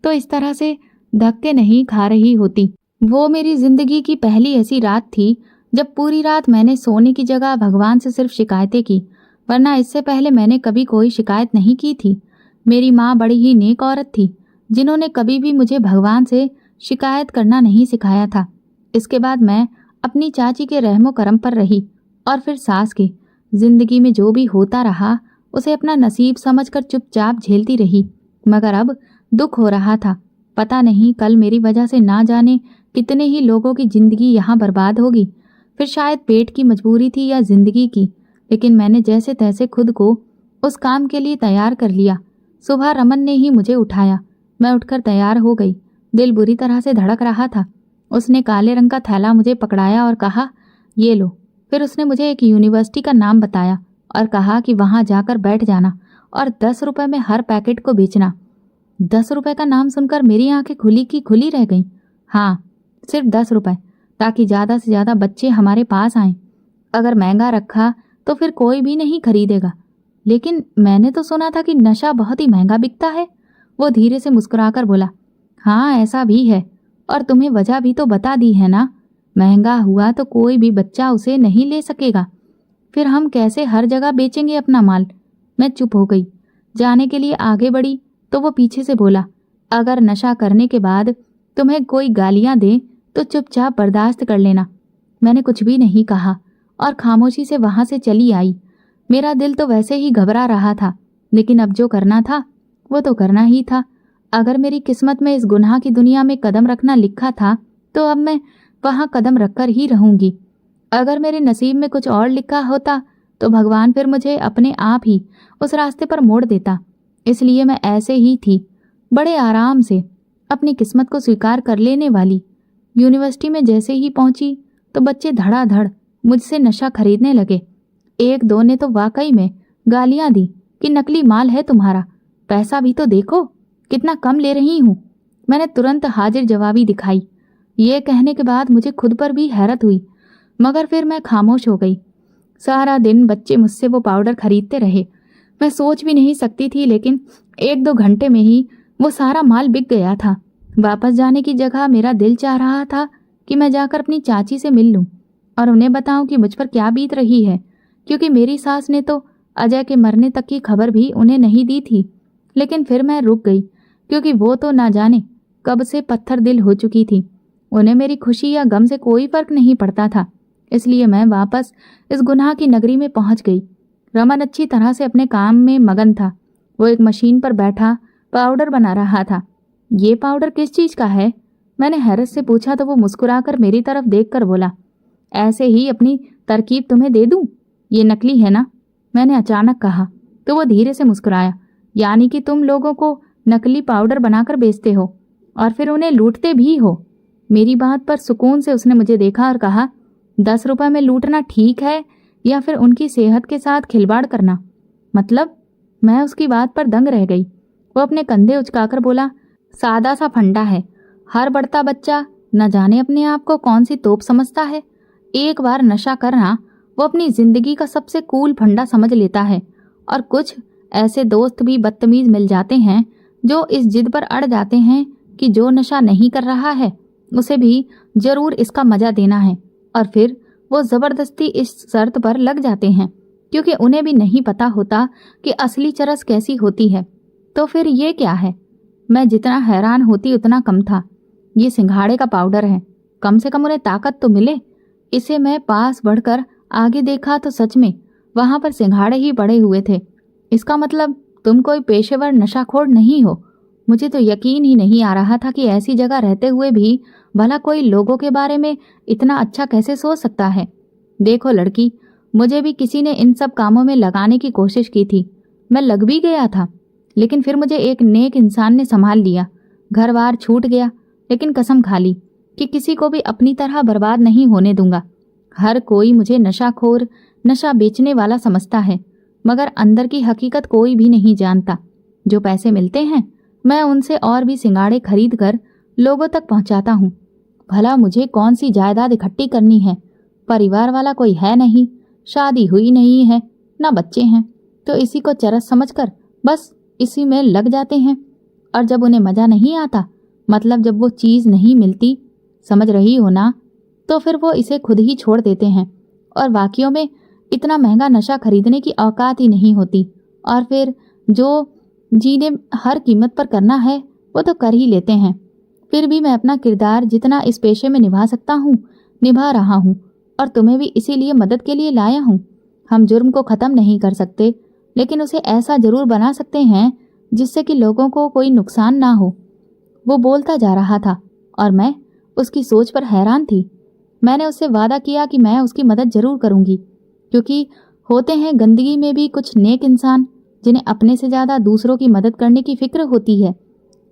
तो इस तरह से धक्के नहीं खा रही होती। वो मेरी जिंदगी की पहली ऐसी रात थी जब पूरी रात मैंने सोने की जगह भगवान से सिर्फ शिकायतें की, वरना इससे पहले मैंने कभी कोई शिकायत नहीं की थी। मेरी माँ बड़ी ही नेक औरत थी जिन्होंने कभी भी मुझे भगवान से शिकायत करना नहीं सिखाया था। इसके बाद मैं अपनी चाची के रहमो करम पर रही और फिर सास के। जिंदगी में जो भी होता रहा उसे अपना नसीब समझकर चुपचाप झेलती रही। मगर अब दुख हो रहा था। पता नहीं कल मेरी वजह से ना जाने कितने ही लोगों की जिंदगी यहाँ बर्बाद होगी। फिर शायद पेट की मजबूरी थी या जिंदगी की, लेकिन मैंने जैसे तैसे खुद को उस काम के लिए तैयार कर लिया। सुबह रमन ने ही मुझे उठाया। मैं उठकर तैयार हो गई। दिल बुरी तरह से धड़क रहा था। उसने काले रंग का थैला मुझे पकड़ाया और कहा, ये लो। फिर उसने मुझे एक यूनिवर्सिटी का नाम बताया और कहा कि वहां जाकर बैठ जाना और 10 रुपए में हर पैकेट को बेचना। 10 रुपए का नाम सुनकर मेरी आंखें खुली की खुली रह गईं। हाँ, सिर्फ 10 रुपए, ताकि ज़्यादा से ज़्यादा बच्चे हमारे पास आएं। अगर महंगा रखा तो फिर कोई भी नहीं खरीदेगा। लेकिन मैंने तो सुना था कि नशा बहुत ही महंगा बिकता है। वो धीरे से मुस्कुराकर बोला, हाँ ऐसा भी है, और तुम्हें वजह भी तो बता दी है ना। महंगा हुआ तो कोई भी बच्चा उसे नहीं ले सकेगा। फिर हम कैसे हर जगह बेचेंगे अपना माल। मैं चुप हो गई। जाने के लिए आगे बढ़ी तो वो पीछे से बोला, अगर नशा करने के बाद तुम्हें कोई गालियां दे तो चुपचाप बर्दाश्त कर लेना। मैंने कुछ भी नहीं कहा और खामोशी से वहां से चली आई। मेरा दिल तो वैसे ही घबरा रहा था, लेकिन अब जो करना था वो तो करना ही था। अगर मेरी किस्मत में इस गुनाह की दुनिया में कदम रखना लिखा था तो अब मैं वहां कदम रखकर ही रहूंगी। अगर मेरे नसीब में कुछ और लिखा होता तो भगवान फिर मुझे अपने आप ही उस रास्ते पर मोड़ देता। इसलिए मैं ऐसे ही थी, बड़े आराम से। अपनी किस्मत को स्वीकार कर लेने वाली। यूनिवर्सिटी में जैसे ही पहुंची तो बच्चे धड़ाधड़ मुझसे नशा खरीदने लगे। एक दो ने तो वाकई में गालियां दी कि नकली माल है तुम्हारा, पैसा भी तो देखो कितना कम ले रही हूं। मैंने तुरंत हाजिर जवाबी दिखाई। ये कहने के बाद मुझे खुद पर भी हैरत हुई, मगर फिर मैं खामोश हो गई। सारा दिन बच्चे मुझसे वो पाउडर खरीदते रहे। मैं सोच भी नहीं सकती थी, लेकिन 1-2 घंटे में ही वो सारा माल बिक गया था। वापस जाने की जगह मेरा दिल चाह रहा था कि मैं जाकर अपनी चाची से मिल लूं और उन्हें बताऊं कि मुझ पर क्या बीत रही है, क्योंकि मेरी सास ने तो अजय के मरने तक की खबर भी उन्हें नहीं दी थी। लेकिन फिर मैं रुक गई, क्योंकि वो तो ना जाने कब से पत्थर दिल हो चुकी थी। उन्हें मेरी खुशी या गम से कोई फर्क नहीं पड़ता था। इसलिए मैं वापस इस गुनाह की नगरी में पहुंच गई। रमन अच्छी तरह से अपने काम में मगन था। वो एक मशीन पर बैठा पाउडर बना रहा था। ये पाउडर किस चीज का है? मैंने हैरत से पूछा तो वो मुस्कुराकर मेरी तरफ देखकर बोला, ऐसे ही अपनी तरकीब तुम्हें दे दूं? ये नकली है ना? मैंने अचानक कहा तो वो धीरे से मुस्कुराया। यानी कि तुम लोगों को नकली पाउडर बनाकर बेचते हो और फिर उन्हें लूटते भी हो? मेरी बात पर सुकून से उसने मुझे देखा और कहा, 10 रुपए में लूटना ठीक है या फिर उनकी सेहत के साथ खिलवाड़ करना? मतलब? मैं उसकी बात पर दंग रह गई। वो अपने कंधे उचकाकर बोला, सादा सा फंडा है। हर बढ़ता बच्चा न जाने अपने आप को कौन सी तोप समझता है। एक बार नशा करना वो अपनी जिंदगी का सबसे कूल फंडा समझ लेता है। और कुछ ऐसे दोस्त भी बदतमीज मिल जाते हैं जो इस जिद पर अड़ जाते हैं कि जो नशा नहीं कर रहा है उसे भी जरूर इसका मजा देना है, और फिर वो जबरदस्ती इस शर्त पर लग जाते हैं, क्योंकि उन्हें भी नहीं पता होता कि असली चरस कैसी होती है। तो फिर ये क्या है? मैं जितना हैरान होती उतना कम था। ये सिंघाड़े का पाउडर है, कम से कम उन्हें ताकत तो मिले। इसे मैं पास बढ़कर आगे देखा तो सच में वहां पर सिंघाड़े ही पड़े हुए थे। इसका मतलब तुम कोई पेशेवर नशाखोर नहीं हो। मुझे तो यकीन ही नहीं आ रहा था कि ऐसी जगह रहते हुए भी भला कोई लोगों के बारे में इतना अच्छा कैसे सोच सकता है। देखो लड़की, मुझे भी किसी ने इन सब कामों में लगाने की कोशिश की थी। मैं लग भी गया था, लेकिन फिर मुझे एक नेक इंसान ने संभाल लिया। घर बार छूट गया, लेकिन कसम खा ली कि किसी को भी अपनी तरह बर्बाद नहीं होने दूंगा। हर कोई मुझे नशाखोर, नशा बेचने वाला समझता है, मगर अंदर की हकीकत कोई भी नहीं जानता। जो पैसे मिलते हैं मैं उनसे और भी सिंगाड़े खरीद कर लोगों तक पहुंचाता हूँ। भला मुझे कौन सी जायदाद इकट्ठी करनी है? परिवार वाला कोई है नहीं, शादी हुई नहीं है, ना बच्चे हैं, तो इसी को चरस समझकर बस इसी में लग जाते हैं। और जब उन्हें मजा नहीं आता, मतलब जब वो चीज़ नहीं मिलती, समझ रही हो ना, तो फिर वो इसे खुद ही छोड़ देते हैं। और वाकियों में इतना महंगा नशा खरीदने की औकात ही नहीं होती। और फिर जो जिन्हें हर कीमत पर करना है वो तो कर ही लेते हैं। फिर भी मैं अपना किरदार जितना इस पेशे में निभा सकता हूँ निभा रहा हूँ, और तुम्हें भी इसीलिए मदद के लिए लाया हूँ। हम जुर्म को ख़त्म नहीं कर सकते, लेकिन उसे ऐसा ज़रूर बना सकते हैं जिससे कि लोगों को कोई नुकसान ना हो। वो बोलता जा रहा था और मैं उसकी सोच पर हैरान थी। मैंने उससे वादा किया कि मैं उसकी मदद ज़रूर करूँगी, क्योंकि होते हैं गंदगी में भी कुछ नेक इंसान जिन्हें अपने से ज़्यादा दूसरों की मदद करने की फिक्र होती है।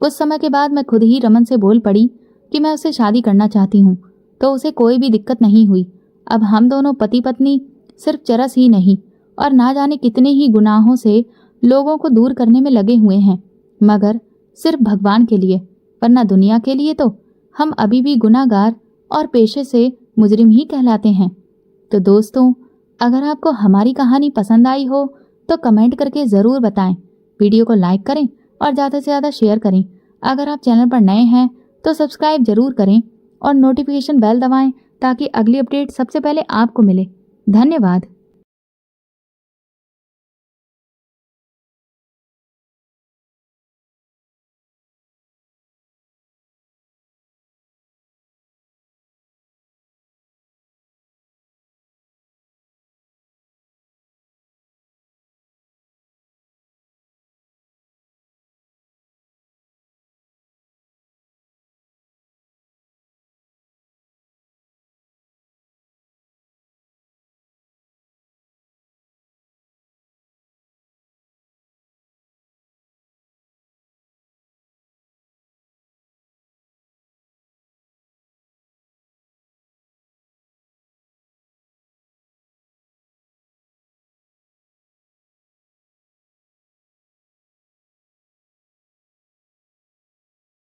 कुछ समय के बाद मैं खुद ही रमन से बोल पड़ी कि मैं उससे शादी करना चाहती हूँ, तो उसे कोई भी दिक्कत नहीं हुई। अब हम दोनों पति पत्नी सिर्फ चरस ही नहीं और ना जाने कितने ही गुनाहों से लोगों को दूर करने में लगे हुए हैं, मगर सिर्फ भगवान के लिए, वरना दुनिया के लिए तो हम अभी भी गुनाहगार और पेशे से मुजरिम ही कहलाते हैं। तो दोस्तों, अगर आपको हमारी कहानी पसंद आई हो तो कमेंट करके ज़रूर बताएं। वीडियो को लाइक करें और ज़्यादा से ज़्यादा शेयर करें। अगर आप चैनल पर नए हैं तो सब्सक्राइब ज़रूर करें और नोटिफिकेशन बेल दबाएं ताकि अगली अपडेट सबसे पहले आपको मिले। धन्यवाद।